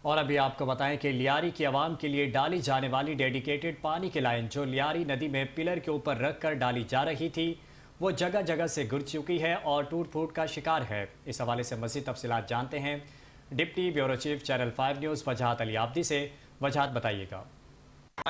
اور ابھی آپ کو بتائیں کہ لیاری کی عوام کے لیے ڈالی جانے والی ڈیڈیکیٹڈ پانی کی لائن جو لیاری ندی میں پلر کے اوپر رکھ کر ڈالی جا رہی تھی وہ جگہ جگہ سے گر چکی ہے اور ٹوٹ پھوٹ کا شکار ہے۔ اس حوالے سے مزید تفصیلات جانتے ہیں deputy bureau chief channel 5 news Wajahat Ali Abidi سے۔ وجاہت بتائیے گا۔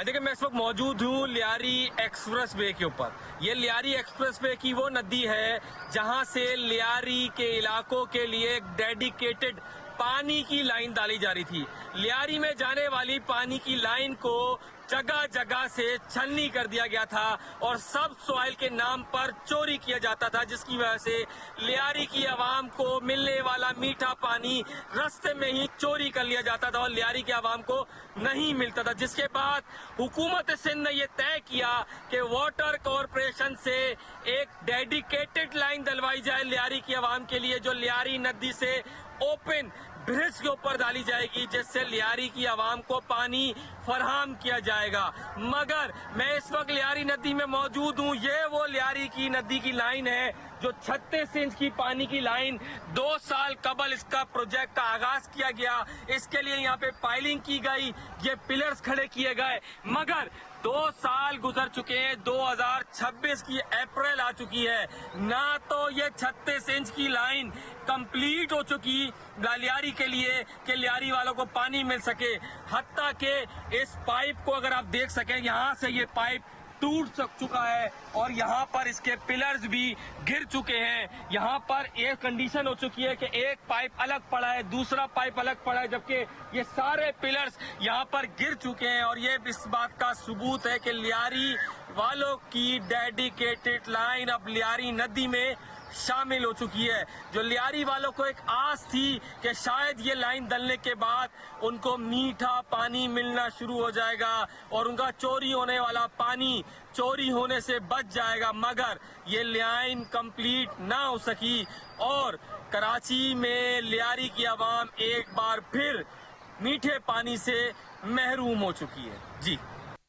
دیکھیں میں اس وقت موجود ہوں لیاری ایکسپریس وے کے اوپر۔ یہ لیاری ایکسپریس وے کی وہ ندی ہے جہاں سے لیاری کے علاقوں کے لیے ایک ڈیڈیکیٹڈ پانی کی لائن ڈالی جا رہی تھی۔ لیاری میں جانے والی پانی کی لائن کو جگہ جگہ سے چھلنی کر دیا گیا تھا اور سب سوائل کے نام پر چوری کیا جاتا تھا، جس کی وجہ سے لیاری کی عوام کو ملنے والا میٹھا پانی رستے میں ہی چوری کر لیا جاتا تھا اور لیاری کی عوام کو نہیں ملتا تھا، جس کے بعد حکومت سندھ نے یہ طے کیا کہ واٹر کارپوریشن سے ایک ڈیڈیکیٹڈ لائن ڈلوائی جائے لیاری کی عوام کے لیے، جو لیاری ندی سے اوپن برج کے اوپر ڈالی جائے گی، جس سے لیاری کی عوام کو پانی فراہم کیا جائے گا۔ مگر میں اس وقت لیاری ندی میں موجود ہوں۔ یہ وہ لیاری کی ندی کی لائن ہے جو 36 انچ کی پانی کی لائن 2 سال قبل اس کا پروجیکٹ کا آغاز کیا گیا۔ اس کے لیے یہاں پہ پائلنگ کی گئی، یہ پلرز کھڑے کیے گئے، مگر 2 سال گزر چکے ہیں۔ 2026 کی اپریل آ چکی ہے، نہ تو یہ 36 انچ کی لائن کمپلیٹ ہو چکی لیاری کے لیے کہ لیاری والوں کو پانی مل سکے، حتیٰ کہ اس پائپ کو اگر آپ دیکھ سکیں، یہاں سے یہ پائپ ٹوٹ چکا ہے اور یہاں پر اس کے پلرز بھی گر چکے ہیں۔ یہاں پر ایک کنڈیشن ہو چکی ہے کہ ایک پائپ الگ پڑا ہے، دوسرا پائپ الگ پڑا ہے، جبکہ یہ سارے پلرز یہاں پر گر چکے ہیں، اور یہ اس بات کا ثبوت ہے کہ لیاری والوں کی ڈیڈیکیٹڈ لائن اب لیاری ندی میں شامل ہو چکی ہے۔ جو لیاری والوں کو ایک آس تھی کہ شاید یہ لائن ڈلنے کے بعد ان کو میٹھا پانی ملنا شروع ہو جائے گا اور ان کا چوری ہونے والا پانی چوری ہونے سے بچ جائے گا، مگر یہ لائن کمپلیٹ نہ ہو سکی اور کراچی میں لیاری کی عوام ایک بار پھر میٹھے پانی سے محروم ہو چکی ہے۔ جی